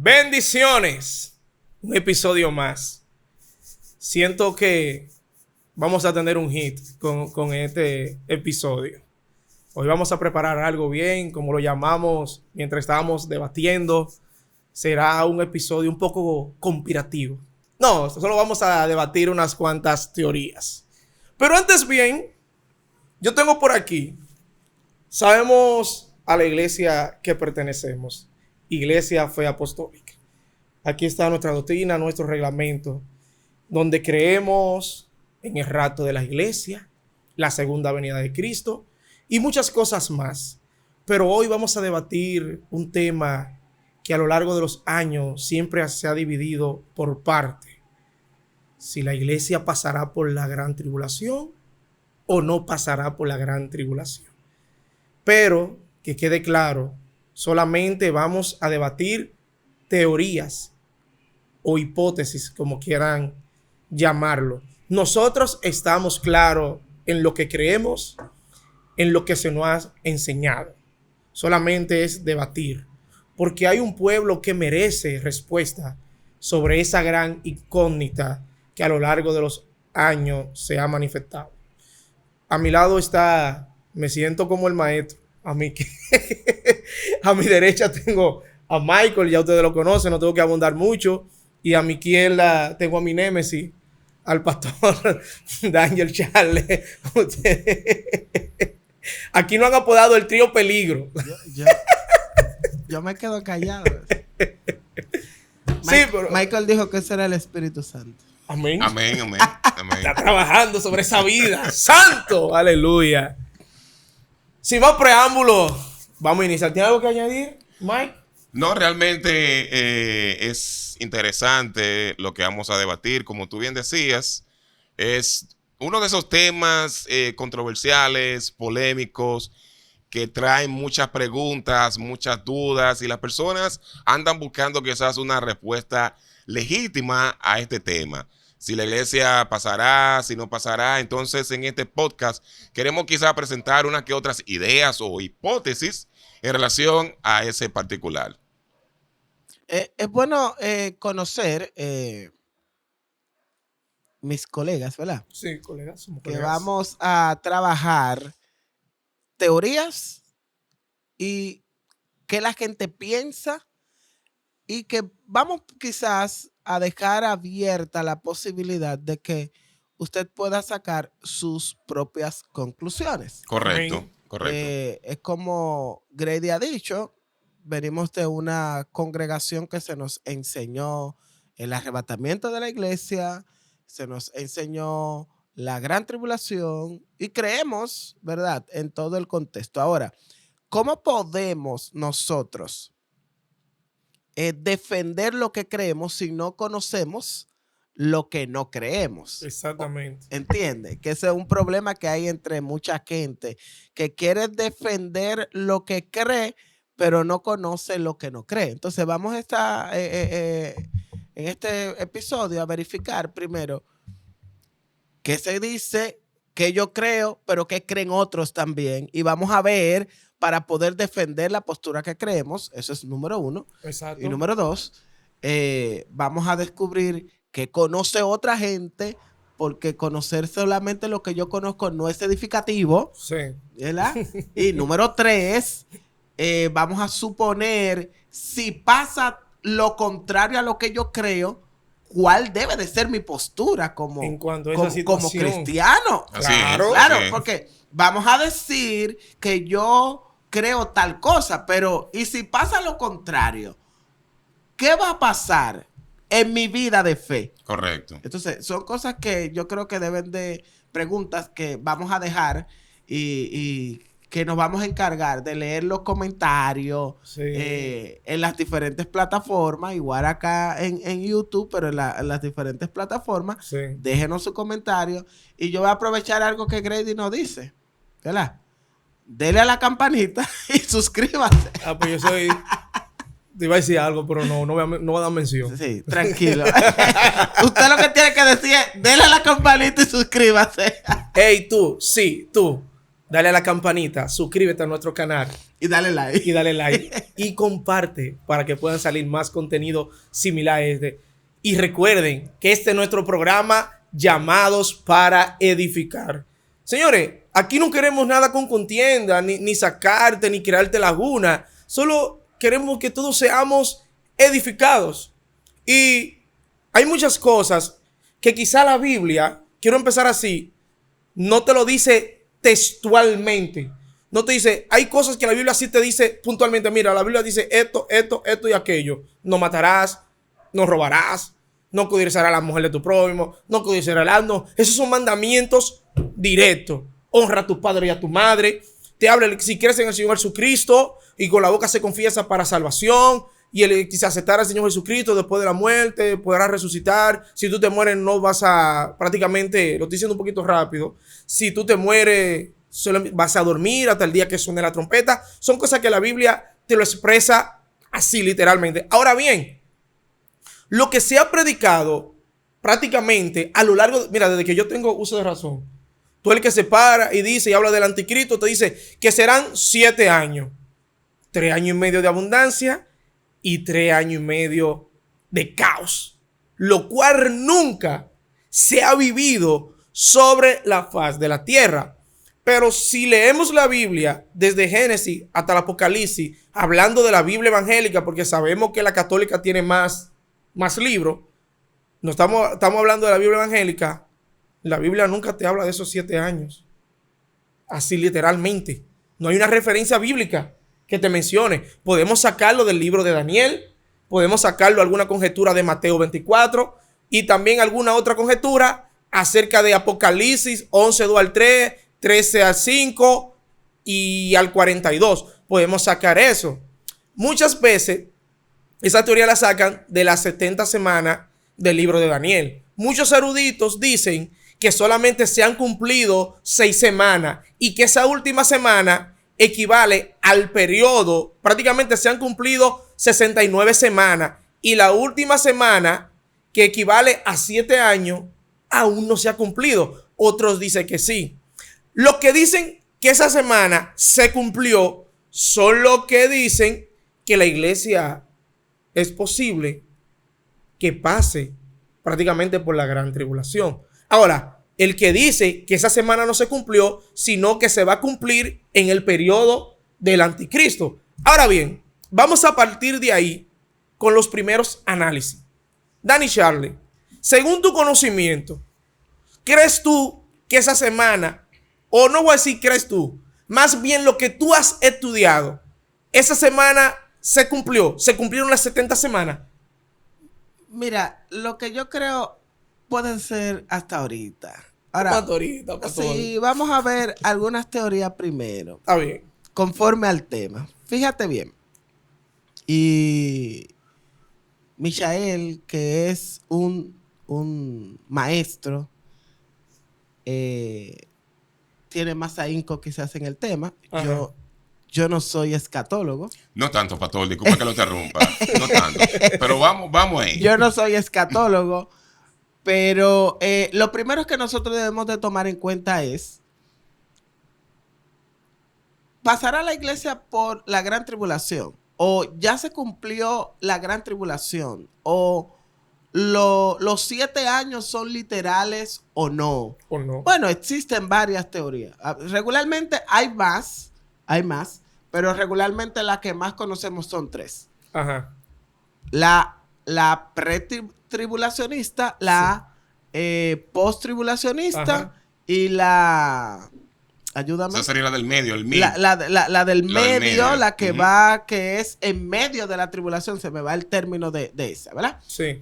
Bendiciones. Un episodio más. Siento que vamos a tener un hit con este episodio. Hoy vamos a preparar algo bien, como lo llamamos mientras estábamos debatiendo. Será un episodio un poco conspirativo. No, solo vamos a debatir unas cuantas teorías. Pero antes bien, yo tengo por aquí, sabemos a la iglesia que pertenecemos, Iglesia Fe Apostólica. Aquí está nuestra doctrina, nuestro reglamento, donde creemos en el rapto de la iglesia, la segunda venida de Cristo y muchas cosas más. Pero hoy vamos a debatir un tema que a lo largo de los años siempre se ha dividido por parte. Si la iglesia pasará por la gran tribulación o no pasará por la gran tribulación. Pero que quede claro, solamente vamos a debatir teorías o hipótesis, como quieran llamarlo. Nosotros estamos claros en lo que creemos, en lo que se nos ha enseñado. Solamente es debatir, porque hay un pueblo que merece respuesta sobre esa gran incógnita que a lo largo de los años se ha manifestado. A mi lado está, me siento como el maestro. A mi derecha tengo a Michael, ya ustedes lo conocen, no tengo que abundar mucho. Y a mi izquierda tengo a mi némesis, al pastor Daniel Charles. Aquí no han apodado el trío peligro. Yo me quedo callado. Sí, pero Michael dijo que ese era el Espíritu Santo. Amén. Amén. Está trabajando sobre esa vida. ¡Santo! ¡Aleluya! Sin más preámbulo, vamos a iniciar. ¿Tiene algo que añadir, Mike? No, realmente es interesante lo que vamos a debatir. Como tú bien decías, es uno de esos temas controversiales, polémicos, que traen muchas preguntas, muchas dudas, y las personas andan buscando quizás una respuesta legítima a este tema. Si la iglesia pasará, si no pasará. Entonces, en este podcast queremos quizás presentar unas que otras ideas o hipótesis en relación a ese particular. Es bueno conocer mis colegas, ¿verdad? Sí, colegas, somos Que colegas. vamos a trabajar teorías y qué la gente piensa, y que vamos quizás a dejar abierta la posibilidad de que usted pueda sacar sus propias conclusiones. Correcto, Amén. correcto. Es como Grady ha dicho, venimos de una congregación que se nos enseñó el arrebatamiento de la iglesia, se nos enseñó la gran tribulación y creemos, ¿verdad?, en todo el contexto. Ahora, ¿cómo podemos nosotros defender lo que creemos si no conocemos lo que no creemos? Exactamente. ¿Entiende? Que ese es un problema que hay entre mucha gente que quiere defender lo que cree, pero no conoce lo que no cree. Entonces vamos a estar en este episodio a verificar primero qué se dice, qué yo creo, pero qué creen otros también. Y vamos a ver para poder defender la postura que creemos. Eso es número uno. Exacto. Y número dos, vamos a descubrir que conoce otra gente, porque conocer solamente lo que yo conozco no es edificativo, Sí. ¿verdad? Y número tres, vamos a suponer, si pasa lo contrario a lo que yo creo, ¿cuál debe de ser mi postura En cuanto a esa como situación. cristiano? Así es, Claro. así es. Porque vamos a decir que yo creo tal cosa, pero ¿y si pasa lo contrario? ¿Qué va a pasar en mi vida de fe? Correcto. Entonces, son cosas que yo creo que deben de, preguntas que vamos a dejar y que nos vamos a encargar de leer los comentarios Sí. en las diferentes plataformas, igual acá en YouTube, pero en las diferentes plataformas. Sí. Déjenos su comentario y yo voy a aprovechar algo que Grady nos dice, ¿verdad? Dele a la campanita y suscríbase. Ah, pues yo soy... Te iba a decir algo, pero no voy a dar mención. Sí, tranquilo. Usted lo que tiene que decir es, dele a la campanita y suscríbase. Hey, tú, sí, tú. dale a la campanita, suscríbete a nuestro canal Y dale like. y dale like y comparte para que puedan salir más contenido similar a este. Y recuerden que este es nuestro programa Llamados para Edificar. Señores, aquí no queremos nada con contienda, ni sacarte, ni crearte laguna. Solo queremos que todos seamos edificados. Y hay muchas cosas que quizá la Biblia, quiero empezar así, no te lo dice textualmente. No te dice, hay cosas que la Biblia sí te dice puntualmente. Mira, la Biblia dice esto y aquello. No matarás, no robarás, no codiciarás a la mujer de tu prójimo, no codiciarás al asno. Esos son mandamientos directos. Honra a tu padre y a tu madre. Te habla, si crees en el Señor Jesucristo y con la boca se confiesa para salvación. Y si aceptar al Señor Jesucristo después de la muerte, podrás resucitar. Si tú te mueres, no vas a, prácticamente, lo estoy diciendo un poquito rápido. Si tú te mueres, solo vas a dormir hasta el día que suene la trompeta. Son cosas que la Biblia te lo expresa así, literalmente. Ahora bien, lo que se ha predicado prácticamente a lo largo, mira, desde que yo tengo uso de razón, tú el que se para y dice y habla del anticristo, te dice que serán 7 años. 3 años y medio de abundancia y 3 años y medio de caos, lo cual nunca se ha vivido sobre la faz de la tierra. Pero si leemos la Biblia desde Génesis hasta el Apocalipsis, hablando de la Biblia evangélica, porque sabemos que la católica tiene más libros, no estamos hablando de la Biblia evangélica, la Biblia nunca te habla de esos 7 años, así literalmente. No hay una referencia bíblica que te mencione. Podemos sacarlo del libro de Daniel, podemos sacarlo alguna conjetura de Mateo 24 y también alguna otra conjetura acerca de Apocalipsis 11, 2 al 3, 13 al 5 y al 42. Podemos sacar eso. Muchas veces esa teoría la sacan de las 70 semanas del libro de Daniel. Muchos eruditos dicen que solamente se han cumplido 6 semanas y que esa última semana equivale al periodo, prácticamente se han cumplido 69 semanas y la última semana, que equivale a 7 años, aún no se ha cumplido. Otros dicen que sí. Los que dicen que esa semana se cumplió son los que dicen que la iglesia es posible que pase prácticamente por la gran tribulación. Ahora, el que dice que esa semana no se cumplió, sino que se va a cumplir en el periodo del anticristo. Ahora bien, vamos a partir de ahí con los primeros análisis. Danny Charlie, según tu conocimiento, ¿crees tú que esa semana, o no voy a decir crees tú, más bien lo que tú has estudiado, esa semana se cumplió, se cumplieron las 70 semanas? Mira, lo que yo creo pueden ser hasta ahorita. Ahora, sí, vamos a ver algunas teorías primero. Está bien. Conforme al tema. Fíjate bien. Y Michael, que es un maestro, tiene más ahínco quizás en el tema. Yo no soy escatólogo. No tanto, pastor, disculpa que lo interrumpa. No tanto. Pero vamos ahí. Yo no soy escatólogo, pero lo primero que nosotros debemos de tomar en cuenta es: ¿pasará la iglesia por la gran tribulación? ¿O ya se cumplió la gran tribulación? ¿O los 7 años son literales o no? ¿O no? Bueno, existen varias teorías. Regularmente hay más, pero regularmente las que más conocemos son 3. Ajá. La pretribulacionista, la posttribulacionista y la... Ayúdame. Esa sería la del medio, el mid. La del medio, la que uh-huh. va, que es en medio de la tribulación. Se me va el término de esa, ¿verdad? Sí.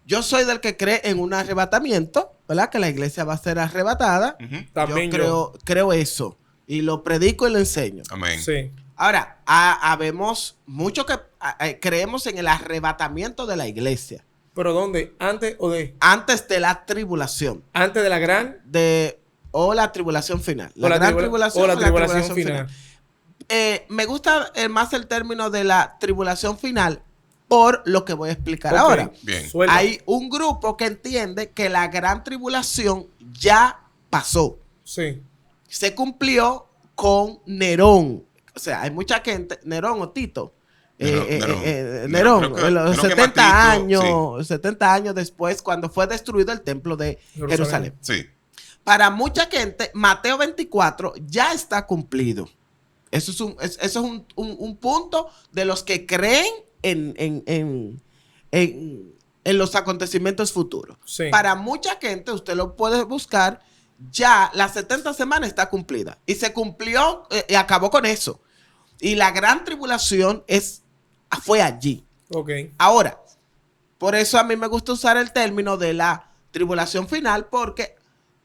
Yo soy del que cree en un arrebatamiento, ¿verdad? Que la iglesia va a ser arrebatada. Uh-huh. También yo creo eso. Y lo predico y lo enseño. Amén. Sí. Ahora, habemos muchos que creemos en el arrebatamiento de la iglesia. ¿Pero dónde? ¿Antes o de? Antes de la tribulación. ¿Antes de la gran? O la tribulación final. O la tribulación final. Me gusta más el término de la tribulación final por lo que voy a explicar ahora. Bien. Hay un grupo que entiende que la gran tribulación ya pasó. Sí. se cumplió con Nerón. O sea, hay mucha gente, Nerón o Tito. Nerón, creo los que 70 Matito, años, 70 años después, cuando fue destruido el templo de Jerusalén. Sí. Para mucha gente, Mateo 24 ya está cumplido. Eso es un punto de los que creen en los acontecimientos futuros. Sí. Para mucha gente, usted lo puede buscar, ya las 70 semanas está cumplida. Y se cumplió y acabó con eso. Y la gran tribulación fue allí. Ok. Ahora, por eso a mí me gusta usar el término de la tribulación final, porque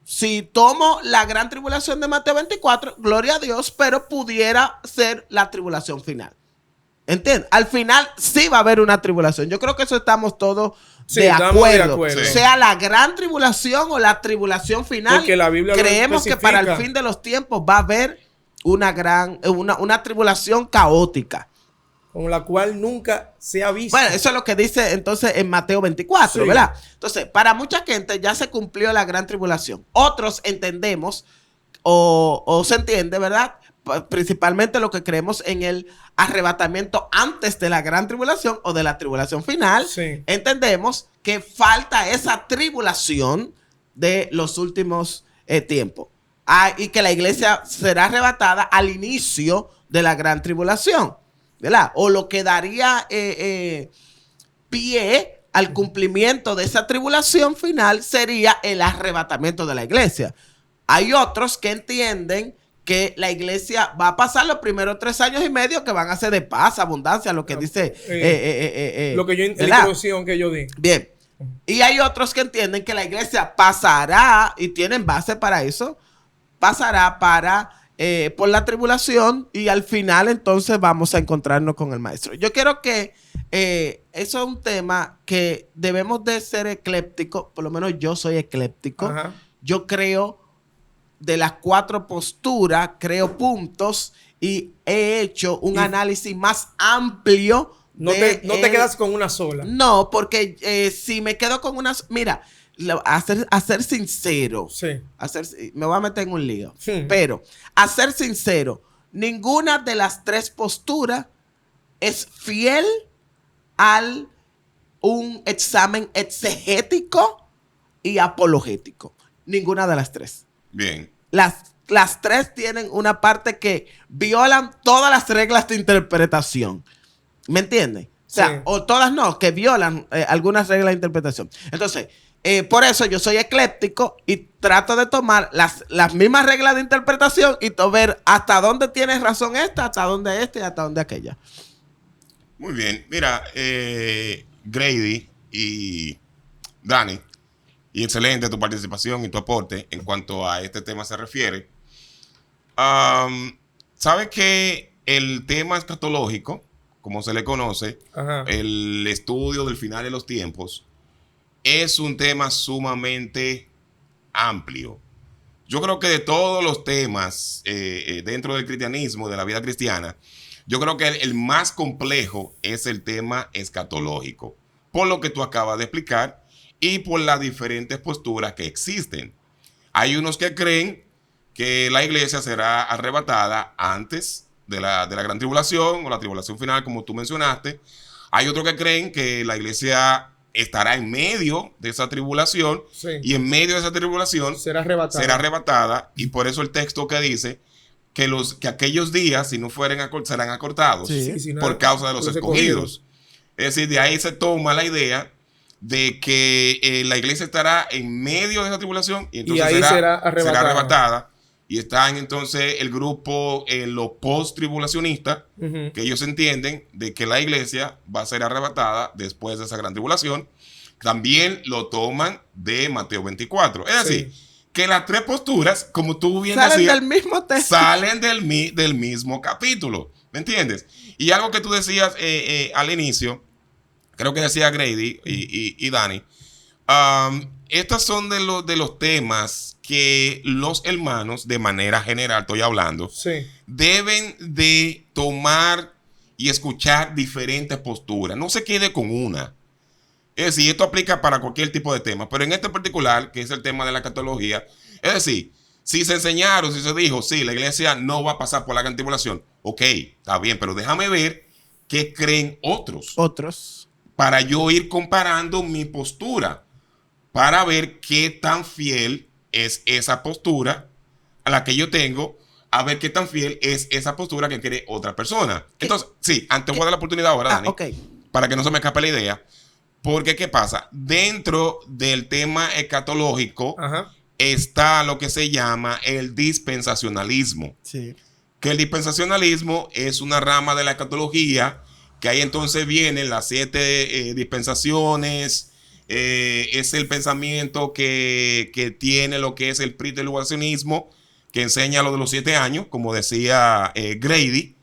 si tomo la gran tribulación de Mateo 24, gloria a Dios, pero pudiera ser la tribulación final. ¿Entiendes? Al final sí va a haber una tribulación. Yo creo que eso estamos todos Sí, de estamos acuerdo. de acuerdo. Sí. Sea la gran tribulación o la tribulación final. Porque la Biblia lo creemos que para el especifica. fin de los tiempos va a haber una tribulación caótica. Con la cual nunca se ha visto. Bueno, eso es lo que dice entonces en Mateo 24, Sí. ¿verdad? Entonces, para mucha gente ya se cumplió la gran tribulación. Otros entendemos o se entiende, ¿verdad? Principalmente lo que creemos en el arrebatamiento antes de la gran tribulación o de la tribulación final. Sí. Entendemos que falta esa tribulación de los últimos tiempos. Y que la iglesia será arrebatada al inicio de la gran tribulación, ¿verdad? O lo que daría pie al cumplimiento de esa tribulación final sería el arrebatamiento de la iglesia. Hay otros que entienden que la iglesia va a pasar los primeros 3 años y medio que van a ser de paz, abundancia, lo que dice. Lo que yo en la ¿verdad? introducción que yo di. Bien. Y hay otros que entienden que la iglesia pasará, y tienen base para eso, pasará por la tribulación y al final entonces vamos a encontrarnos con el maestro. Yo quiero que eso es un tema que debemos de ser eclépticos, por lo menos yo soy ecléptico. Ajá. Yo creo de las 4 posturas, creo puntos y he hecho un análisis más amplio. No te quedas con una sola. No, porque si me quedo con una... Mira, a ser sincero, Sí. me voy a meter en un lío, Sí. pero a ser sincero, ninguna de las 3 posturas es fiel al un examen exegético y apologético. Ninguna de las 3. Bien. Las 3 tienen una parte que violan todas las reglas de interpretación. ¿Me entiendes? O sea, Sí. o todas no, que violan algunas reglas de interpretación. Entonces, por eso yo soy ecléptico y trato de tomar las mismas reglas de interpretación y ver hasta dónde tienes razón esta, hasta dónde esta y hasta dónde aquella. Muy bien. Mira, Grady y Dani, y excelente tu participación y tu aporte en cuanto a este tema se refiere. ¿Sabes que el tema escatológico, como se le conoce, Ajá. el estudio del final de los tiempos, es un tema sumamente amplio? Yo creo que de todos los temas dentro del cristianismo, de la vida cristiana, yo creo que el más complejo es el tema escatológico, por lo que tú acabas de explicar y por las diferentes posturas que existen. Hay unos que creen que la iglesia será arrebatada antes de la gran tribulación o la tribulación final, como tú mencionaste. Hay otros que creen que la iglesia estará en medio de esa tribulación, Sí. y en medio de esa tribulación Será arrebatada. será arrebatada, y por eso el texto que dice que aquellos días, si no fueren serán acortados Sí. Sí, sí, por nada. causa de los Los escogidos. Es decir, de ahí se toma la idea de que la iglesia estará en medio de esa tribulación y entonces ahí será arrebatada. arrebatada. Y están entonces el grupo, los post-tribulacionistas, Ujú. que ellos entienden de que la iglesia va a ser arrebatada después de esa gran tribulación. También lo toman de Mateo 24. Es decir, que las 3 posturas, como tú bien Salen decías, del mismo texto. salen del mismo capítulo. ¿Me entiendes? Y algo que tú decías al inicio, creo que decía Grady y Dani, estos son de los temas que los hermanos, de manera general estoy hablando, Sí. deben de tomar y escuchar diferentes posturas. No se quede con una. Es decir, esto aplica para cualquier tipo de tema, pero en este particular, que es el tema de la escatología, es decir, Si se enseñaron, si se dijo, sí, la iglesia no va a pasar por la gran tribulación, ok, está bien, pero déjame ver qué creen otros. Otros. Para yo ir comparando mi postura, para ver qué tan fiel es esa postura a la que yo tengo, a ver qué tan fiel es esa postura que quiere otra persona. Entonces, sí, antes voy a dar la oportunidad ahora, Dani, para que no se me escape la idea, porque ¿qué pasa? Dentro del tema escatológico está lo que se llama el dispensacionalismo. Sí. Que el dispensacionalismo es una rama de la escatología, que ahí entonces vienen las 7 dispensaciones, es el pensamiento que tiene lo que es el pretribulacionismo, que enseña lo de los 7 años, como decía Grady,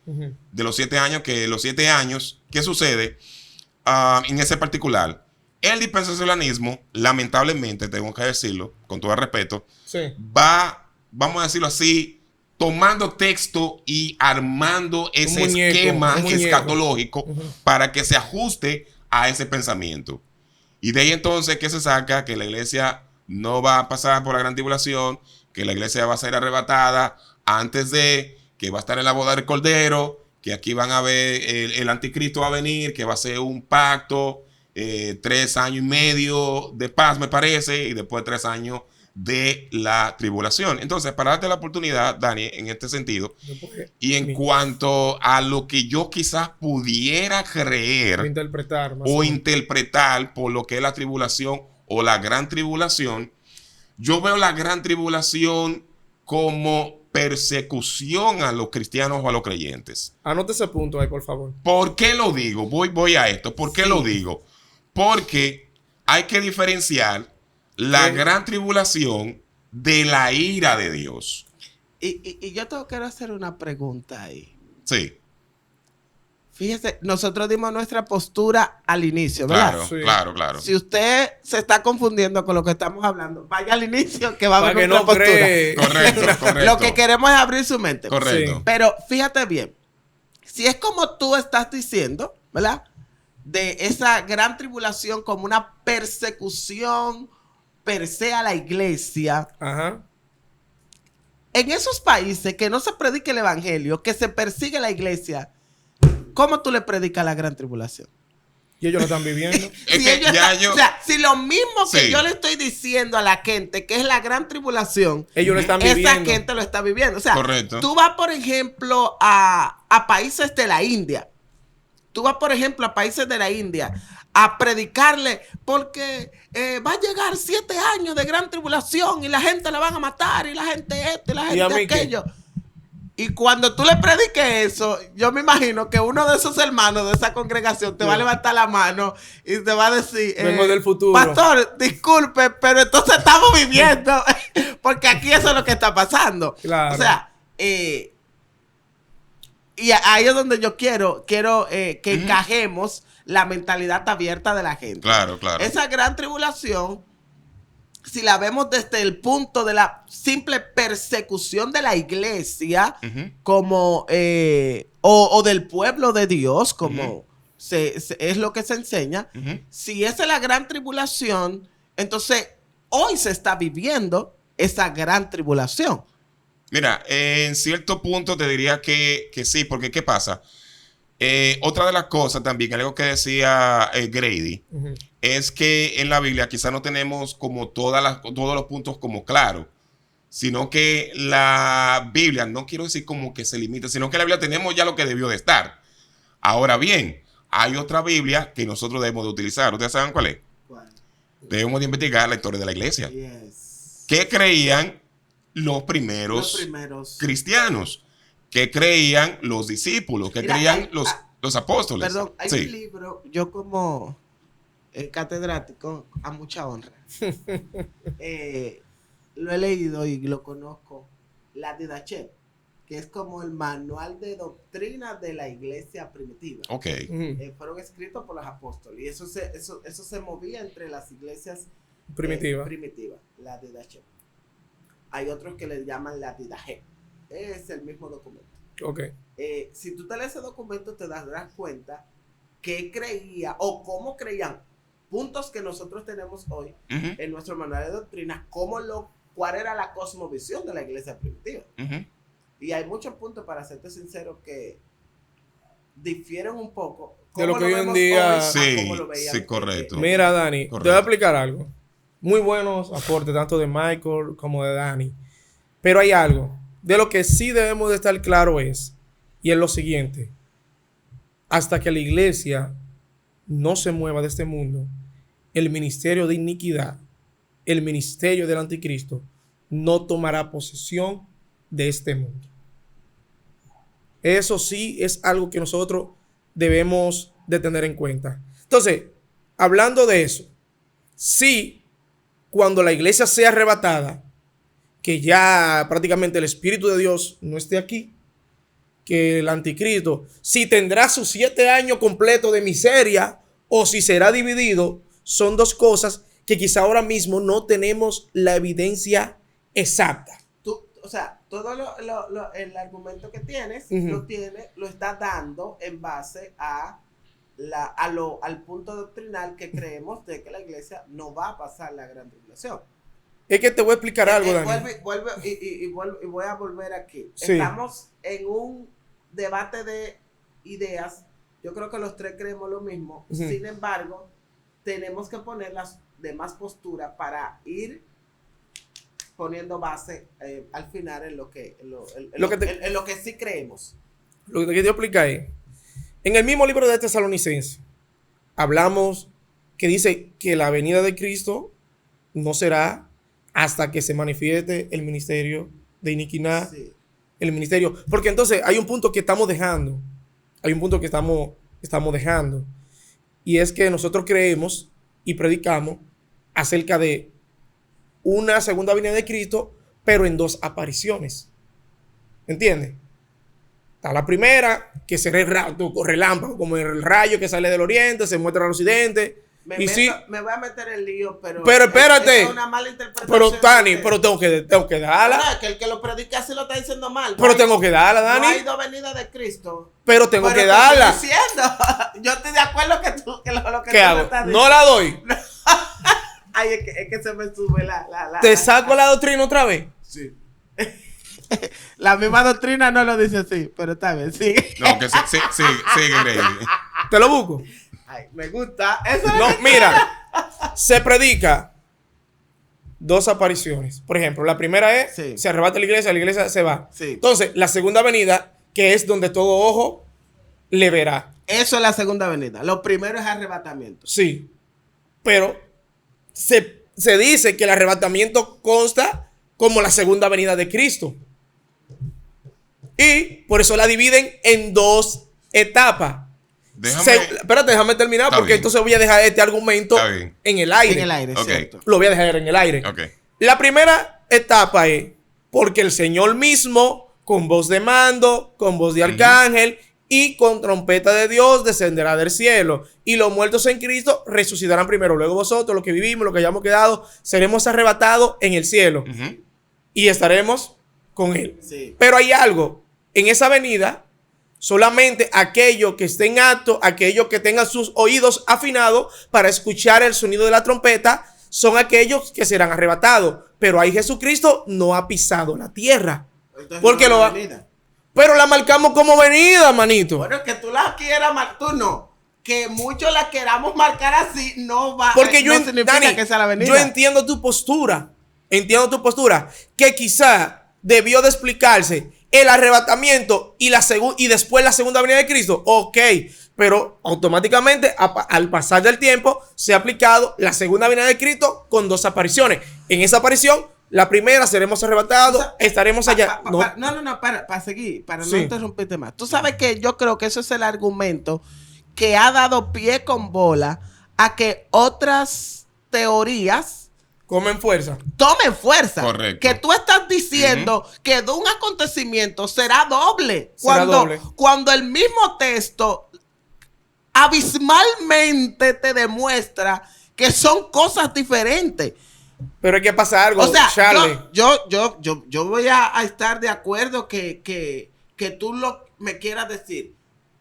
de los 7 años, que los 7 años, ¿qué sucede en ese particular? El dispensacionalismo, lamentablemente, tengo que decirlo, con todo el respeto, va, vamos a decirlo así, tomando texto y armando ese esquema escatológico para que se ajuste a ese pensamiento. Y de ahí entonces, ¿qué se saca? Que la iglesia no va a pasar por la gran tribulación, que la iglesia va a ser arrebatada antes de, que va a estar en la boda del Cordero, que aquí van a ver, el anticristo va a venir, que va a ser un pacto, 3 años y medio de paz, me parece, y después 3 años de la tribulación. Entonces, para darte la oportunidad, Dani, en este sentido, y en cuanto a lo que yo quizás pudiera creer o interpretar por lo que es la tribulación o la gran tribulación, yo veo la gran tribulación como persecución a los cristianos o a los creyentes. Anote ese punto ahí, por favor. ¿Por qué lo digo? Voy a esto. ¿Por qué lo digo? Porque hay que diferenciar la gran tribulación de la ira de Dios. Y yo quiero hacer una pregunta ahí. Sí. Fíjese, nosotros dimos nuestra postura al inicio, ¿verdad? Claro. Si usted se está confundiendo con lo que estamos hablando, vaya al inicio que va a haber nuestra postura. Correcto. Lo que queremos es abrir su mente. Correcto. Sí. Pero fíjate bien, si es como tú estás diciendo, ¿verdad? De esa gran tribulación como una persecución per se a la iglesia. En esos países que no se predica el evangelio, que se persigue la iglesia, ¿cómo tú le predicas la gran tribulación? Y ellos lo están viviendo. O sea, si lo mismo que yo le estoy diciendo a la gente, que es la gran tribulación, ellos lo están viviendo. Esa gente lo está viviendo. O sea, tú vas, por ejemplo, a países de la India. Tú vas, por ejemplo, a países de la India a predicarle porque va a llegar 7 años de gran tribulación y la gente la van a matar y la gente esto y la gente aquello. Y cuando tú le prediques eso, yo me imagino que uno de esos hermanos de esa congregación te va a levantar la mano y te va a decir, vengo del futuro. Pastor, disculpe, pero entonces estamos viviendo, porque aquí eso es lo que está pasando. Claro. O sea, y ahí es donde yo quiero que encajemos la mentalidad abierta de la gente. Claro. Esa gran tribulación, si la vemos desde el punto de la simple persecución de la iglesia, como o del pueblo de Dios, como es lo que se enseña, si esa es la gran tribulación, entonces hoy se está viviendo esa gran tribulación. Mira, en cierto punto te diría que sí, porque ¿qué pasa? Otra de las cosas también, algo que decía Grady, es que en la Biblia quizás no tenemos como todos los puntos como claros, sino que la Biblia, no quiero decir como que se limita, sino que en la Biblia tenemos ya lo que debió de estar. Ahora bien, hay otra Biblia que nosotros debemos de utilizar. ¿Ustedes saben cuál es? ¿Cuál? Debemos de investigar la historia de la iglesia. Yes. ¿Qué creían los primeros cristianos? ¿Qué creían los discípulos? ¿Qué creían los apóstoles? Perdón, hay un libro, yo como catedrático, a mucha honra, lo he leído y lo conozco, la Didache, que es como el manual de doctrina de la iglesia primitiva. Ok. Fueron escritos por los apóstoles y eso se movía entre las iglesias primitivas, la Didache. Hay otros que le llaman la Didache. Es el mismo documento. Okay. Si tú te lees ese documento, te darás cuenta qué creía o cómo creían puntos que nosotros tenemos hoy en nuestro manual de doctrina, cómo lo cuál era la cosmovisión de la iglesia primitiva. Ujú. Y hay muchos puntos, para serte sincero, que difieren un poco De lo que hoy en vemos día- a Sí, cómo lo veían sí, correcto. Mira, Dani, te Correcto. voy a explicar algo. Muy buenos aportes, tanto de Michael como de Dani. Pero hay algo. De lo que sí debemos de estar claro es, y es lo siguiente. Hasta que la iglesia no se mueva de este mundo, el ministerio de iniquidad, el ministerio del anticristo, no tomará posesión de este mundo. Eso sí es algo que nosotros debemos de tener en cuenta. Entonces, hablando de eso, sí, cuando la iglesia sea arrebatada, que ya prácticamente el Espíritu de Dios no esté aquí, que el anticristo, si tendrá sus 7 años completos de miseria o si será dividido, son dos cosas que quizá ahora mismo no tenemos la evidencia exacta. O sea, todo el argumento que tienes, Ujú. lo estás dando en base al punto doctrinal que creemos de que la iglesia no va a pasar la gran tribulación. Es que te voy a explicar algo, Dani. Voy a volver aquí. Sí. Estamos en un debate de ideas. Yo creo que los tres creemos lo mismo. Ujú. Sin embargo, tenemos que poner las demás posturas para ir poniendo base al final en lo que sí creemos. Lo que te quiero explicar es, en el mismo libro de Tesalonicenses, hablamos que dice que la venida de Cristo no será hasta que se manifieste el ministerio de iniquidad, Sí. el ministerio, porque entonces hay un punto que estamos dejando, estamos dejando, y es que nosotros creemos y predicamos acerca de una segunda venida de Cristo, pero en 2 apariciones. ¿Entiendes? Está la primera, que será el relámpago, como el rayo que sale del oriente, se muestra al occidente. Me voy a meter en lío, pero espérate. es una mala interpretación. Pero, Dani, de- pero tengo que darla. No, que el que lo predica así lo está diciendo mal. Pero tengo que darla, No hay Dani. 2 venidas de Cristo. Pero tengo Pero que te darla. estoy diciendo. Yo estoy de acuerdo que lo que ¿Qué tú me hago? estás No diciendo. la doy. Ay, es que se me sube la. Te saco la doctrina otra vez. Sí. La misma doctrina no lo dice así, pero está bien, sigue. No, que sigue, Lady. Te lo busco. Ay, me gusta. Eso es No, mira. Se predica 2 apariciones. Por ejemplo, la primera es, Sí. se arrebata la iglesia se va. Sí. Entonces, la segunda venida, que es donde todo ojo le verá. Eso es la segunda venida. Lo primero es arrebatamiento. Sí. Pero se dice que el arrebatamiento consta como la segunda venida de Cristo. Y por eso la dividen en 2 etapas. Espérate, déjame terminar Está porque bien. entonces voy a dejar este argumento Está bien. en el aire. En el aire, Ok. cierto. Lo voy a dejar en el aire. Ok. La primera etapa es porque el Señor mismo, con voz de mando, con voz de arcángel y con trompeta de Dios, descenderá del cielo. Y los muertos en Cristo resucitarán primero. Luego vosotros, los que vivimos, los que hayamos quedado, seremos arrebatados en el cielo. Ujú. Y estaremos con Él. Sí. Pero hay algo. En esa venida, solamente aquellos que estén aptos, aquellos que tengan sus oídos afinados para escuchar el sonido de la trompeta, son aquellos que serán arrebatados. Pero ahí Jesucristo no ha pisado la tierra. Entonces, Porque no lo es va- venida. Pero la marcamos como venida, manito. Bueno, que tú la quieras marcar, tú no. Que muchos la queramos marcar así, no va. Porque no significa Dani, que sea la venida. yo entiendo tu postura. Entiendo tu postura. Que quizá debió de explicarse el arrebatamiento y después la segunda venida de Cristo. Ok. Pero automáticamente, al pasar del tiempo, se ha aplicado la segunda venida de Cristo con 2 apariciones. En esa aparición, la primera seremos arrebatados, estaremos allá. Para seguir, para no Sí. interrumpirte más. Tú sabes que yo creo que eso es el argumento que ha dado pie con bola a que otras teorías Comen fuerza. tomen fuerza. Correcto. Que tú estás diciendo que de un acontecimiento será doble. Será doble. Cuando el mismo texto abismalmente te demuestra que son cosas diferentes. Pero hay que pasar algo, O sea, Charlie. yo voy a estar de acuerdo que tú me quieras decir.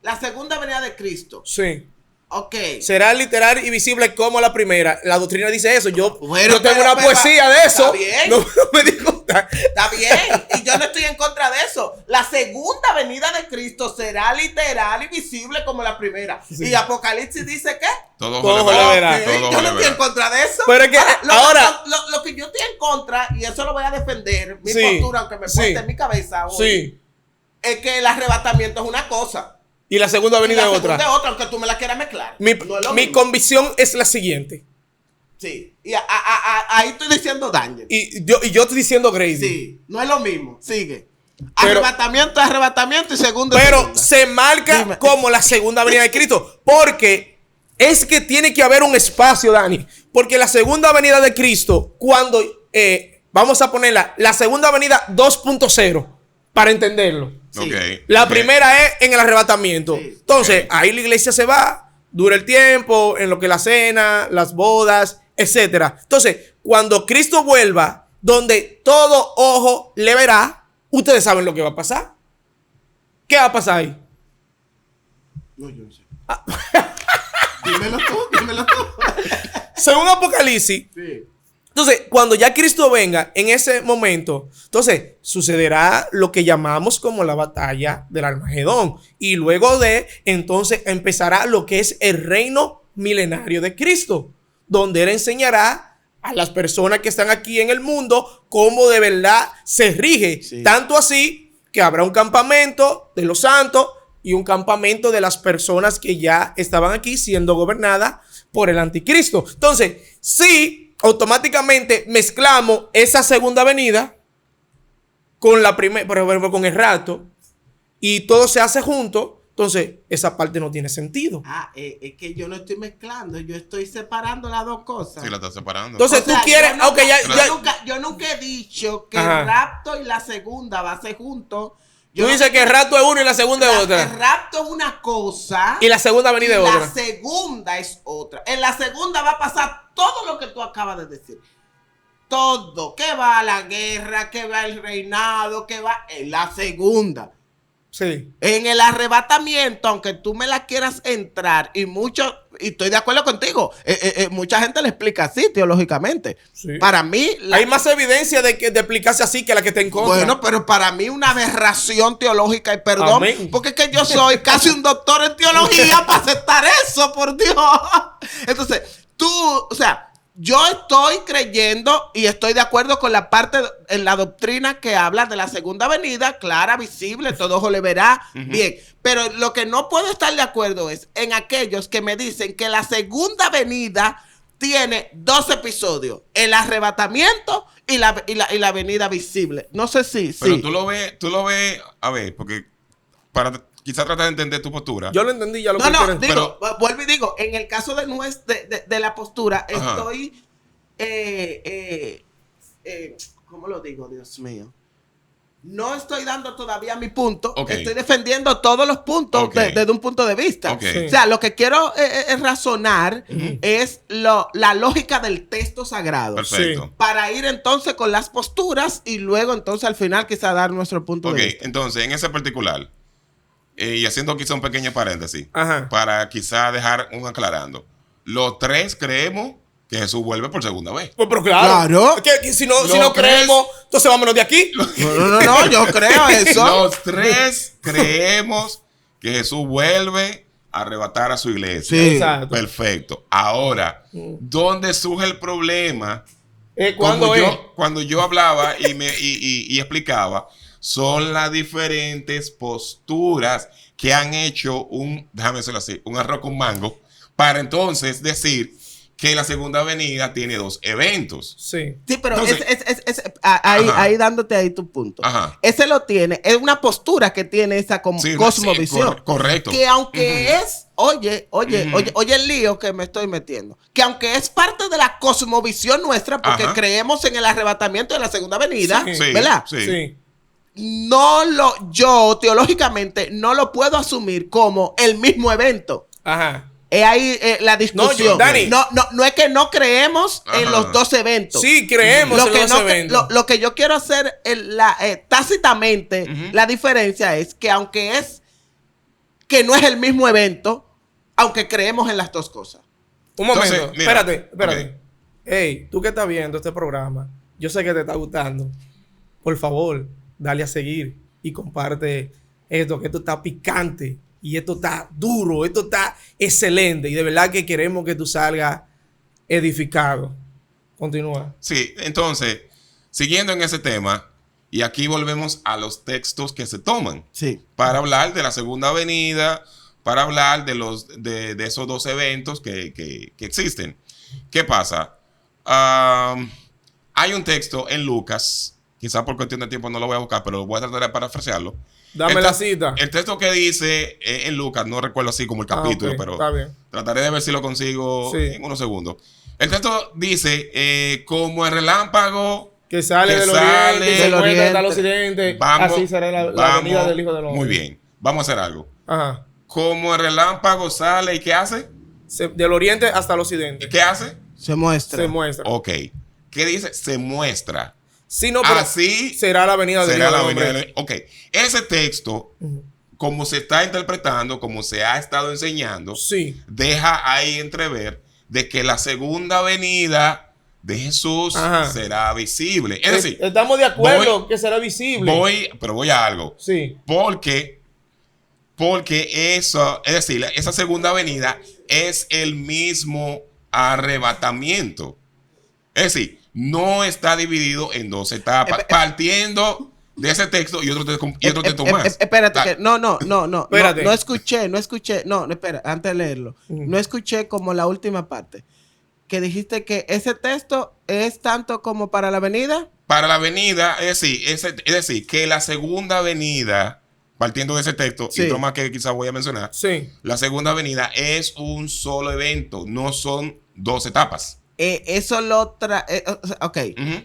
La segunda venida de Cristo. Sí. Ok. Será literal y visible como la primera. La doctrina dice eso. Yo tengo pero, una poesía de eso. Está bien. No me digo. Está bien. Y yo no estoy en contra de eso. La segunda venida de Cristo será literal y visible como la primera. Sí. Y Apocalipsis dice que Todo le verá. yo no estoy en contra de eso. Pero es que ahora lo que yo estoy en contra, y eso lo voy a defender, mi Sí, postura, aunque me cueste sí, en mi cabeza hoy, sí. es que el arrebatamiento es una cosa. Y la segunda Y venida la es segunda otra. es otra, aunque tú me la quieras mezclar. Mi No es lo mismo. convicción es la siguiente. Sí. Y ahí estoy diciendo Daniel. Y yo estoy diciendo Grady. Sí, no es lo mismo. Sigue. Pero- Arrebatamiento y segunda. Pero segunda. se marca Dime. como la segunda venida de Cristo. Porque es que tiene que haber un espacio, Dani. Porque la segunda venida de Cristo, cuando vamos a ponerla, la segunda venida 2.0, para entenderlo. Sí. Ok. La Ok. primera es en el arrebatamiento. Sí. Entonces, Ok. ahí la iglesia se va, dura el tiempo, en lo que la cena, las bodas, etcétera. Entonces, cuando Cristo vuelva, donde todo ojo le verá, ustedes saben lo que va a pasar. ¿Qué va a pasar ahí? No, yo no sé. Dímelo tú. Según Apocalipsis, Sí. entonces, cuando ya Cristo venga, en ese momento, entonces sucederá lo que llamamos como la batalla del Armagedón. Y luego entonces empezará lo que es el reino milenario de Cristo, donde Él enseñará a las personas que están aquí en el mundo cómo de verdad se rige. Sí. Tanto así que habrá un campamento de los santos y un campamento de las personas que ya estaban aquí siendo gobernadas por el anticristo. Entonces, sí, automáticamente mezclamos esa segunda venida con la primera, por ejemplo, con el rapto, y todo se hace junto. Entonces, esa parte no tiene sentido. Es que yo no estoy mezclando, yo estoy separando las dos cosas. Sí, la estás separando. Entonces, O sea, tú quieres, yo nunca, ok, yo nunca he dicho que Ajá. el rapto y la segunda va a ser juntos. tú dices que el rapto es uno y la segunda es El otra. rapto es una cosa Y la segunda venida es y otra. la segunda es otra. En la segunda va a pasar todo lo que tú acabas de decir. Todo. Que va a la guerra, que va el reinado, que va en la segunda. Sí. En el arrebatamiento, aunque tú me la quieras entrar, y estoy de acuerdo contigo, mucha gente le explica así teológicamente. Sí. Para mí, Hay más evidencia de explicarse así que la que está en contra. bueno, pero para mí una aberración teológica, y perdón, Amén. porque es que yo soy casi un doctor en teología para aceptar eso, por Dios. Entonces, o sea, yo estoy creyendo y estoy de acuerdo con la parte en la doctrina que habla de la segunda venida, clara, visible, todo ojo le verá, bien. Pero lo que no puedo estar de acuerdo es en aquellos que me dicen que la segunda venida tiene 2 episodios: el arrebatamiento y la venida visible. No sé si. Pero sí. tú lo ves, a ver, porque para quizás tratar de entender tu postura. Yo lo entendí, ya lo No, que no, quieren. digo, vuelvo y digo, en el caso de la postura, Ajá. estoy, ¿cómo lo digo, Dios mío? No estoy dando todavía mi punto, Ok. estoy defendiendo todos los puntos Ok. desde un punto de vista. Ok. Sí. O sea, lo que quiero razonar es la lógica del texto sagrado. Perfecto. Sí. Para ir entonces con las posturas y luego entonces al final quizá dar nuestro punto Ok, de vista. entonces, en ese particular, y haciendo quizá un pequeño paréntesis, Ajá. para quizá dejar un aclarando. Los 3 creemos que Jesús vuelve por segunda vez. Pues, pero claro. Claro. Que si no ¿Lo creemos, entonces vámonos de aquí. No, yo creo eso. Los 3 creemos que Jesús vuelve a arrebatar a su iglesia. Sí. Exacto. Perfecto. Ahora, ¿dónde surge el problema? ¿Cuándo es? Cuando yo hablaba y explicaba, son las diferentes posturas que han hecho déjame decirlo así, un arroz con mango, para entonces decir que la segunda venida tiene 2 eventos. Sí. Sí, pero Entonces- ahí dándote ahí tu punto. Ajá. Ese lo tiene, es una postura que tiene esa Sí, cosmovisión. sí, correcto. Que aunque es, oye Ujú. el lío que me estoy metiendo. Que aunque es parte de la cosmovisión nuestra, porque Ajá. creemos en el arrebatamiento de la segunda venida, Sí, ¿verdad? sí. Sí. Yo teológicamente no lo puedo asumir como el mismo evento. Ajá. Es ahí la discusión. Dani. No es que no creemos en Ajá. los 2 eventos. Sí, creemos en los eventos. Lo que yo quiero hacer tácitamente, Ujú. la diferencia es que aunque que no es el mismo evento, aunque creemos en las dos cosas. Un momento, Entonces, mira, espérate. ok. Hey, tú que estás viendo este programa, yo sé que te está gustando. Por favor, dale a seguir y comparte esto, que esto está picante y esto está duro, esto está excelente y de verdad que queremos que tú salgas edificado. Continúa. Sí, entonces, siguiendo en ese tema, y aquí volvemos a los textos que se toman Sí. para hablar de la segunda venida, para hablar de esos dos eventos que existen. ¿Qué pasa? Hay un texto en Lucas, quizás por cuestión de tiempo no lo voy a buscar, pero voy a tratar de parafrasearlo. Dame la cita. El texto que dice en Lucas, no recuerdo así como el capítulo, ok, pero está bien. trataré de ver si lo consigo Sí. en unos segundos. El texto dice, como el relámpago Que sale que del sale oriente y se del encuentra hasta el oriente. occidente. Vamos, Así será la vamos. venida del Hijo del Hombre. Muy bien, vamos a hacer algo. Ajá. Como el relámpago sale, ¿y qué hace? Del oriente hasta el occidente. ¿Qué hace? Se muestra. Se muestra. Ok. ¿Qué dice? Se muestra. Sí, no, pero Así será la venida del será Hijo la del venida Hombre. del- Ok. Ese texto, Ujú. como se está interpretando, como se ha estado enseñando, Sí. deja ahí entrever de que la segunda venida de Jesús Ajá. será visible. Es decir, Estamos de acuerdo que será visible. pero voy a algo. Sí. Porque eso, es decir, esa segunda venida es el mismo arrebatamiento. Es decir, no está dividido en dos etapas, partiendo de ese texto y otro texto más. Espérate, Dale. que no. Espérate. No escuché. No, espera, antes de leerlo. No escuché como la última parte. Que dijiste que ese texto es tanto como para la venida. Para la venida, es decir, que la segunda venida, partiendo de ese texto, Sí. y otro más que quizás voy a mencionar, Sí. la segunda venida es un solo evento, no son dos etapas. Eso lo trae. Ok. Ujú.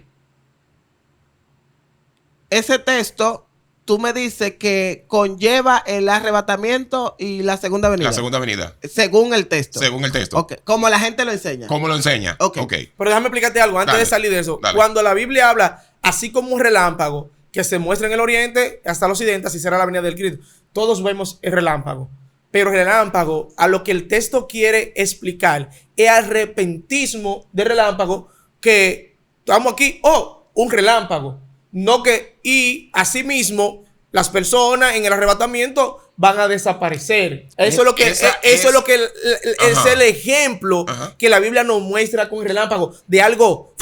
Ese texto, tú me dices que conlleva el arrebatamiento y la segunda venida. La segunda venida, Según el texto. según el texto. Ok. Como la gente lo enseña. ¿Cómo lo enseña? Ok. Pero déjame explicarte algo antes Dale, de salir de eso. dale. Cuando la Biblia habla, así como un relámpago que se muestra en el oriente hasta el occidente, así será la venida del Cristo. Todos vemos el relámpago. Pero el relámpago, a lo que el texto quiere explicar, es al repentismo del relámpago que estamos aquí, un relámpago. No que, y asimismo, las personas en el arrebatamiento van a desaparecer. Eso es lo que, Esa eso es lo que es Ajá. el ejemplo Ajá. que la Biblia nos muestra con el relámpago de algo,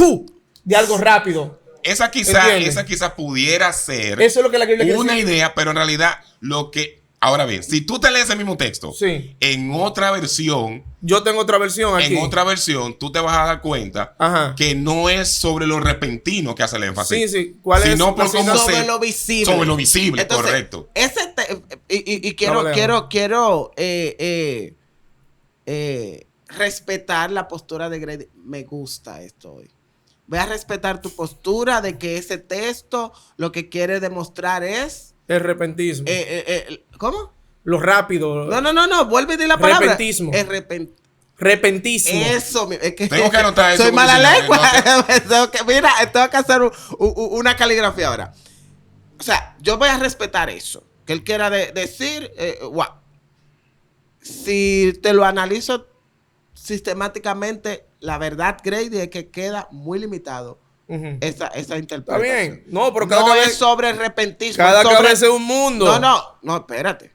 de algo rápido. Esa quizá ¿Entiendes? pudiera ser Eso es lo que la Biblia quiere una decir. idea, pero en realidad lo que... Ahora bien, si tú te lees el mismo texto Sí. en otra versión, Yo tengo otra versión aquí. tú te vas a dar cuenta Ajá. que no es sobre lo repentino que hace el énfasis. Sí. ¿Cuál es? Sino por la cómo cita? sobre se- lo visible. sobre lo visible, Entonces, correcto. Y Vamos, Leo. quiero respetar la postura de Grady. Me gusta esto hoy. Voy a respetar tu postura de que ese texto lo que quiere demostrar es... El repentismo. ¿Cómo? Lo rápido. No. Vuelve y di la palabra. Repentismo. Repentismo. Repentismo. Eso, es que Tengo que anotar eso soy en un mala diccionario, lengua. Mira, tengo que hacer una caligrafía ahora. O sea, yo voy a respetar eso. Que él quiera decir, wow. Si te lo analizo sistemáticamente, la verdad, Grady, es que queda muy limitado Ujú. esa Está interpretación. bien. No, pero cada No es cabeza, sobre repentismo. cada es sobre... cabeza es un mundo. No, espérate.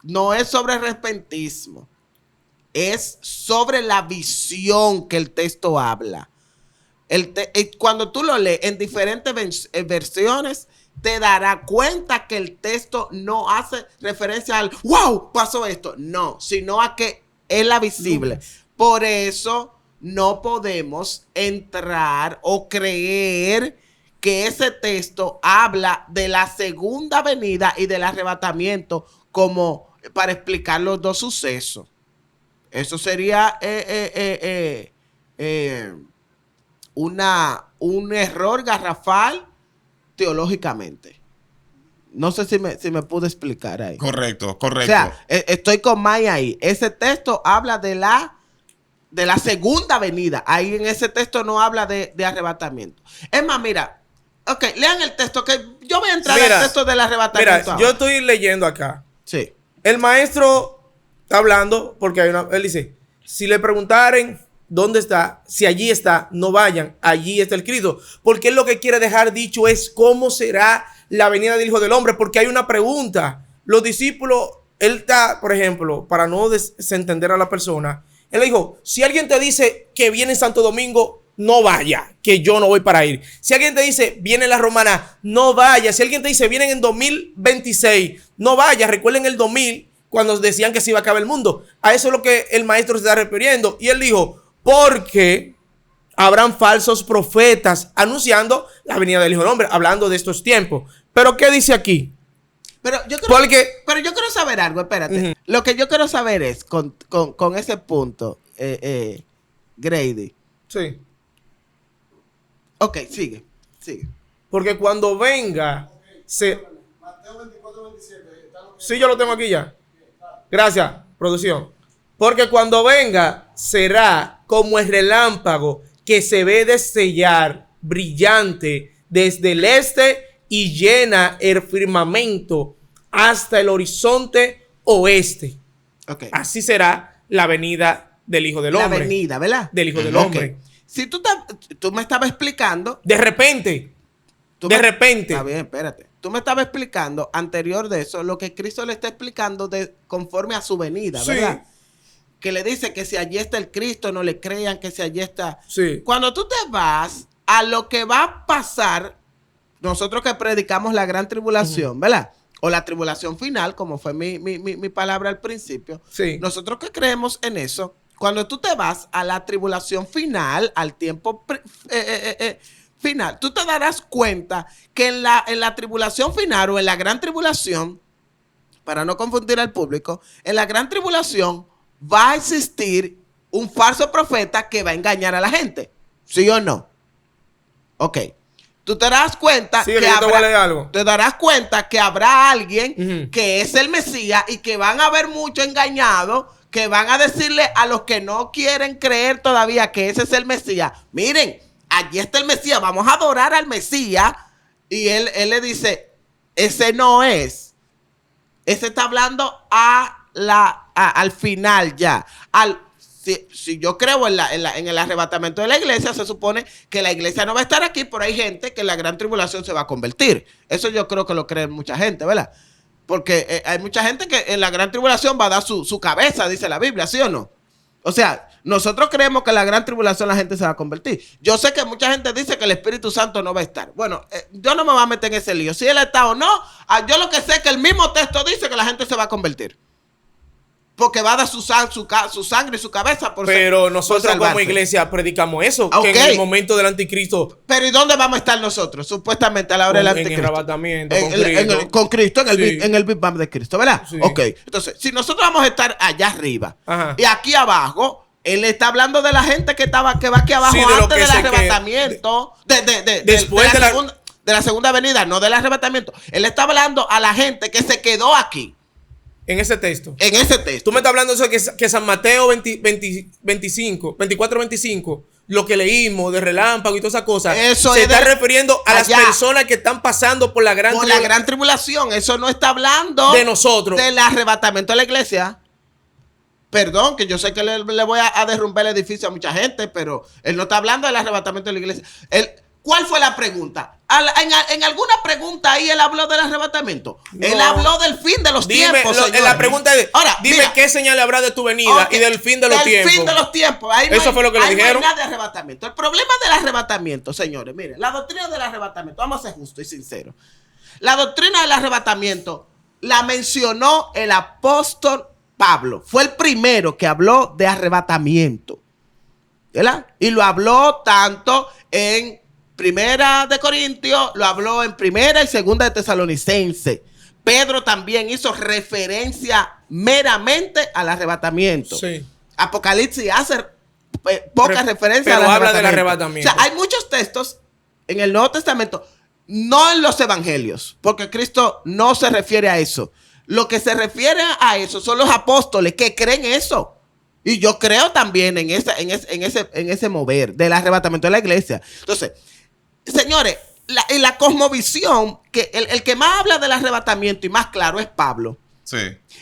No es sobre repentismo. Es sobre la visión que el texto habla. Cuando tú lo lees en diferentes versiones, te darás cuenta que el texto no hace referencia al wow, pasó esto. No, sino a que es la visible. Por eso no podemos entrar o creer que ese texto habla de la segunda venida y del arrebatamiento como para explicar los dos sucesos. Eso sería un error garrafal teológicamente. No sé si me pude explicar ahí. Correcto. O sea, estoy con Maya ahí. Ese texto habla de la segunda venida. Ahí en ese texto no habla de arrebatamiento. Es más, mira. Ok, lean el texto que yo voy a entrar al texto del arrebatamiento. Mira, yo estoy leyendo acá. Sí. El maestro está hablando porque él dice, si le preguntaren dónde está, si allí está, no vayan, allí está el Cristo. Porque él lo que quiere dejar dicho es cómo será la venida del Hijo del Hombre, porque hay una pregunta. Los discípulos, él está, por ejemplo, para no desentender a la persona, él le dijo, si alguien te dice que viene en Santo Domingo, no vaya, que yo no voy para ir. Si alguien te dice, viene la romana, no vaya. Si alguien te dice, vienen en 2026, no vaya. Recuerden el 2000, cuando decían que se iba a acabar el mundo. A eso es lo que el maestro se está refiriendo. Y él dijo, porque habrán falsos profetas anunciando la venida del Hijo del Hombre, hablando de estos tiempos. Pero ¿qué dice aquí? Pero yo quiero saber algo, espérate. Lo que yo quiero saber es, con ese punto, Grady. Sí. Ok, sigue. Porque cuando venga, Mateo 24, 27. Sí, yo lo tengo aquí ya. Gracias, producción. Porque cuando venga, será como el relámpago que se ve destellar brillante desde el este y llena el firmamento hasta el horizonte oeste. Okay. Así será la venida del Hijo del Hombre. La venida, ¿verdad? Del Hijo del Hombre. Si tú me estabas explicando... De repente. Está bien, espérate. Tú me estabas explicando anterior de eso lo que Cristo le está explicando conforme a su venida, ¿verdad? Sí. Que le dice que si allí está el Cristo, no le crean que si allí está. Sí. Cuando tú te vas a lo que va a pasar, nosotros que predicamos la gran tribulación, ¿verdad? O la tribulación final, como fue mi palabra al principio. Sí. Nosotros que creemos en eso, cuando tú te vas a la tribulación final, al tiempo final, tú te darás cuenta que en la tribulación final o en la gran tribulación, para no confundir al público, en la gran tribulación va a existir un falso profeta que va a engañar a la gente. ¿Sí o no? Ok. Tú te darás cuenta te darás cuenta que habrá alguien que es el Mesías y que van a haber muchos engañados que van a decirle a los que no quieren creer todavía que ese es el Mesías, miren, allí está el Mesías, vamos a adorar al Mesías. Y él le dice, ese no es. Ese está hablando al final ya. Si yo creo en el arrebatamiento de la iglesia, se supone que la iglesia no va a estar aquí, pero hay gente que en la gran tribulación se va a convertir. Eso yo creo que lo cree mucha gente, ¿verdad? Porque hay mucha gente que en la gran tribulación va a dar su cabeza, dice la Biblia, ¿sí o no? O sea, nosotros creemos que en la gran tribulación la gente se va a convertir. Yo sé que mucha gente dice que el Espíritu Santo no va a estar. Bueno, yo no me voy a meter en ese lío. Si él está o no, yo lo que sé es que el mismo texto dice que la gente se va a convertir. Porque va a dar su sangre y su cabeza por Pero nosotros como iglesia predicamos eso, okay, que en el momento del anticristo. Pero ¿y dónde vamos a estar nosotros? Supuestamente a la hora del anticristo. En el arrebatamiento, con Cristo, sí, en el Big Bang de Cristo, ¿verdad? Sí. Ok, entonces, si nosotros vamos a estar allá arriba, ajá, y aquí abajo, él está hablando de la gente que va aquí abajo, sí, antes del arrebatamiento, después de la segunda venida, no del arrebatamiento. Él está hablando a la gente que se quedó aquí. En ese texto. En ese texto. Tú me estás hablando de eso que San Mateo 24, 25, lo que leímos de relámpago y todas esas cosas, eso se está refiriendo a las personas que están pasando por la gran tribulación. Eso no está hablando de nosotros. Del arrebatamiento de la iglesia. Perdón, que yo sé que le voy a derrumbar el edificio a mucha gente, pero él no está hablando del arrebatamiento de la iglesia. ¿Cuál fue la pregunta? En alguna pregunta ahí él habló del arrebatamiento. No. Él habló del fin de los tiempos. La pregunta es, ahora, dime qué señal habrá de tu venida y del fin de los tiempos. Del fin de los tiempos. Ahí eso fue lo que le dijeron. No hay nada de arrebatamiento. El problema del arrebatamiento, señores, miren, la doctrina del arrebatamiento, vamos a ser justos y sinceros. La doctrina del arrebatamiento la mencionó el apóstol Pablo. Fue el primero que habló de arrebatamiento, ¿verdad? Y lo habló tanto en Primera de Corintios, lo habló en Primera y Segunda de Tesalonicense. Pedro también hizo referencia meramente al arrebatamiento. Sí. Apocalipsis hace poca referencia pero habla del arrebatamiento. O sea, hay muchos textos en el Nuevo Testamento, no en los evangelios, porque Cristo no se refiere a eso. Lo que se refiere a eso son los apóstoles que creen eso. Y yo creo también en ese mover del arrebatamiento de la iglesia. Entonces, señores, la cosmovisión, que el que más habla del arrebatamiento y más claro es Pablo. Sí.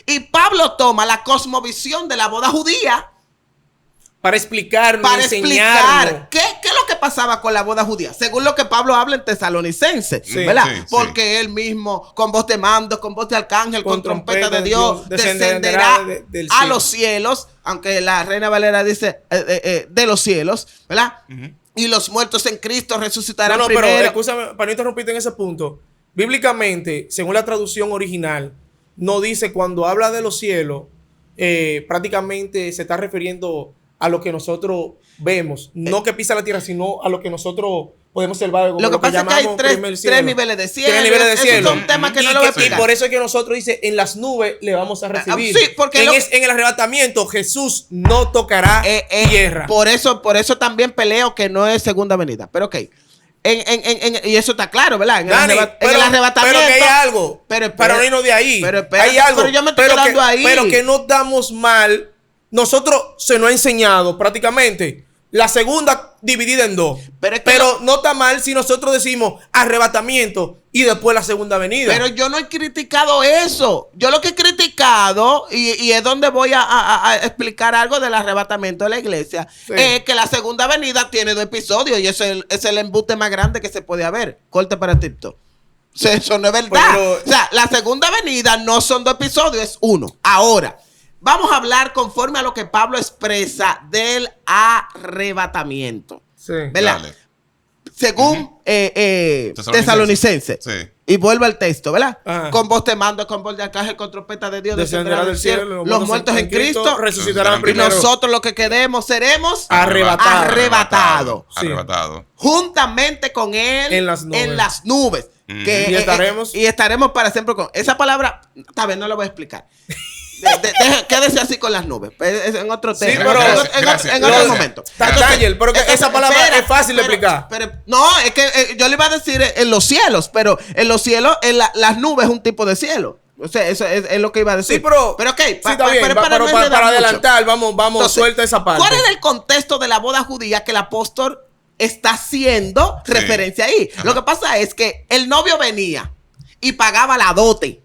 Y Pablo toma la cosmovisión de la boda judía Para explicarnos, para enseñarnos. explicar qué es lo que pasaba con la boda judía, según lo que Pablo habla en Tesalonicense, Sí, ¿verdad? sí, sí. Porque él mismo, con voz de mando, con voz de arcángel, con trompeta de Dios, descenderá descenderá del a cielo. los cielos, aunque la Reina Valera dice de los cielos, ¿verdad? Ujú. Y los muertos en Cristo resucitarán No, pero primero. escúchame, para no interrumpirte en ese punto. Bíblicamente, según la traducción original, no dice cuando habla de los cielos, prácticamente se está refiriendo a lo que nosotros vemos. No que pisa la tierra, sino a lo que nosotros podemos observar. Como Lo que pasa es que hay llamamos primer tres cielo. niveles de cielo. Tres niveles de Esos cielo. son temas que Y no lo voy a y explicar. por eso es que nosotros dice, en las nubes le vamos a recibir. sí, porque en el arrebatamiento Jesús no tocará tierra. Por eso también peleo que no es segunda venida. Pero ok. Y eso está claro, ¿verdad? En Dani, en el arrebatamiento. pero que hay algo. Pero para no irnos de ahí. pero espérate, hay algo. pero yo me estoy pero quedando que, ahí. Pero que no damos mal. Nosotros se nos ha enseñado prácticamente la segunda dividida en dos. Pero es que Pero no está mal si nosotros decimos arrebatamiento y después la segunda venida. Pero yo no he criticado eso. Yo lo que he criticado, y es donde voy a explicar algo del arrebatamiento de la iglesia, Sí. es que la segunda venida tiene 2 episodios y es el embuste más grande que se puede haber. Corte para TikTok. O sea, eso no es verdad. Pero- o sea, la segunda venida no son 2 episodios, es 1. Ahora, vamos a hablar conforme a lo que Pablo expresa del arrebatamiento. Sí. ¿Verdad? Dale. Según Tesalonicense. Sí. Y vuelvo al texto, ¿verdad? Ajá. Con voz de mando, con voz de arcángel, con trompeta de Dios, Descenderá del cielo, los muertos en Cristo, resucitarán y primero. nosotros los que quedemos seremos Arrebatados. arrebatados. Sí. Arrebatado. Juntamente con Él En las nubes. Ujú. Y estaremos- y estaremos para siempre con esa palabra. Tal vez no lo voy a explicar. Quédese así con las nubes. Es en otro Sí, tema. pero- Gracias. en otro Gracias. momento. Daniel, pero que esa palabra espera, es fácil de pero- explicar. pero- no, es que yo le iba a decir en los cielos, pero en los cielos, las nubes es un tipo de cielo. O sea, eso es lo que iba a decir. Sí, pero ok, sí, está bien, pero pero no para enredar mucho. adelantar, vamos, Entonces, suelta esa parte. ¿Cuál era el contexto de la boda judía que el apóstol está haciendo Sí. referencia ahí? Ajá. Lo que pasa es que el novio venía y pagaba la dote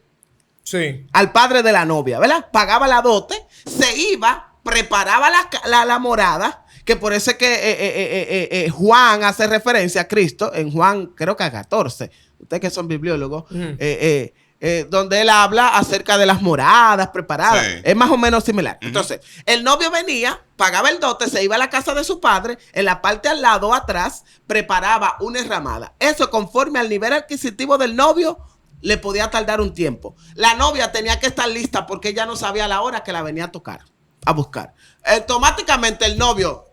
Sí. al padre de la novia, ¿verdad? Pagaba la dote, se iba, preparaba la morada, que por eso es que Juan hace referencia a Cristo, en Juan creo que a 14, ustedes que son bibliólogos, Ujú. donde él habla acerca de las moradas preparadas. Sí. Es más o menos similar. Ujú. Entonces, el novio venía, pagaba el dote, se iba a la casa de su padre, en la parte al lado, atrás, preparaba una enramada. Eso conforme al nivel adquisitivo del novio, le podía tardar un tiempo. La novia tenía que estar lista porque ella no sabía la hora que la venía a tocar, a buscar. Automáticamente el novio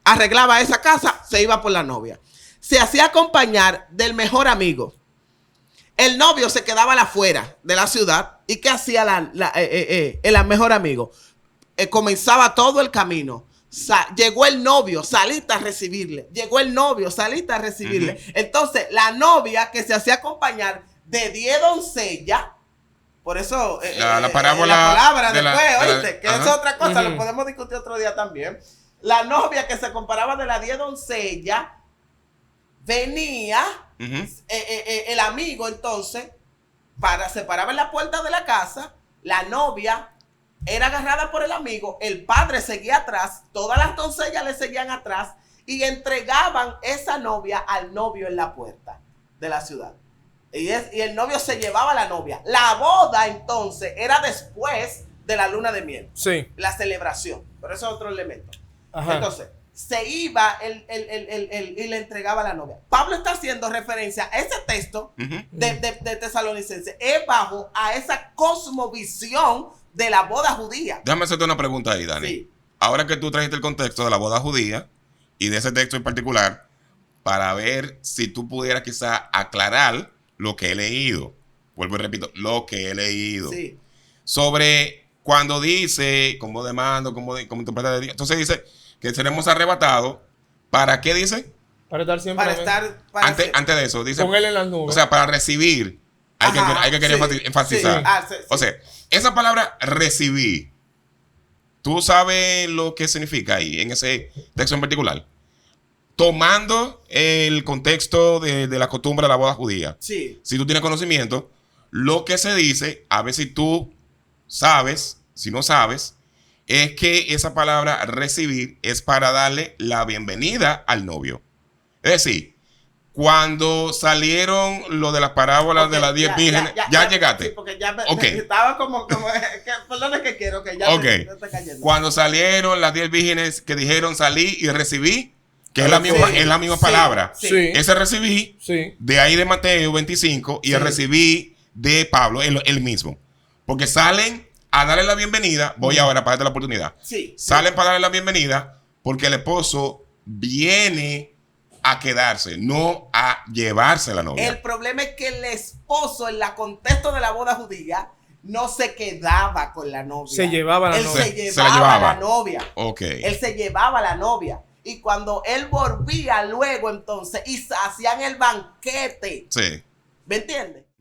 arreglaba esa casa, se iba por la novia. Se hacía acompañar del mejor amigo. El novio se quedaba afuera de la ciudad. ¿Y qué hacía el mejor amigo? Comenzaba todo el camino. Llegó el novio, saliste a recibirle. Llegó el novio, saliste a recibirle. Ujú. Entonces, la novia que se hacía acompañar de 10 doncellas. Por eso, La parábola la palabra de la- después, de la- ¿oíste? Que ajá. es otra cosa, Ujú. lo podemos discutir otro día también. La novia que se comparaba de las 10 doncellas venía, Ujú. el amigo entonces, se paraba en la puerta de la casa, la novia era agarrada por el amigo, el padre seguía atrás, todas las doncellas le seguían atrás y entregaban esa novia al novio en la puerta de la ciudad. Y el novio se llevaba a la novia. La boda entonces era después de la luna de miel, Sí. la celebración, pero eso es otro elemento. Ajá. Entonces, se iba y le entregaba a la novia. Pablo está haciendo referencia a ese texto Ujú. de Tesalonicense. Es bajo a esa cosmovisión de la boda judía. Déjame hacerte una pregunta ahí, Dani. Sí. Ahora que tú trajiste el contexto de la boda judía y de ese texto en particular, para ver si tú pudieras quizá aclarar lo que he leído. Vuelvo y repito, lo que he leído. Sí. Sobre cuando dice, como demando, como interpreta de Dios. Entonces dice que seremos arrebatados. ¿Para qué dice? Para estar siempre Para estar... para Antes, ser- antes de eso, dice. con él en las nubes. O sea, para recibir. Hay Ajá, que querer sí, enfatizar. sí. Ah, sí, sí. O sea, esa palabra recibir, ¿tú sabes lo que significa ahí en ese texto en particular? Tomando el contexto de la costumbre de la boda judía. Sí. Si tú tienes conocimiento, lo que se dice, a ver si tú sabes, si no sabes, es que esa palabra recibir es para darle la bienvenida al novio. Es decir, cuando salieron lo de las parábolas de las 10 vírgenes, ya llegaste. Sí, porque ya Okay. estaba como perdón, que quiero que ya Okay. me está cayendo. Cuando salieron las 10 vírgenes que dijeron salí y recibí, que es la misma, Sí, es la misma sí, palabra. Sí. Ese recibí, Sí. de ahí de Mateo 25, y el Sí. recibí de Pablo, el mismo. Porque salen a darle la bienvenida, voy ahora para darte la oportunidad. Sí. Salen para darle la bienvenida porque el esposo viene a quedarse, no a llevarse a la novia. El problema es que el esposo, en la contexto de la boda judía, no se quedaba con la novia. Se llevaba a la Él novia. se Se la llevaba llevaba. a la novia. Ok. Él se llevaba a la novia. Y cuando él volvía luego entonces y hacían el banquete, Sí. ¿me entiendes?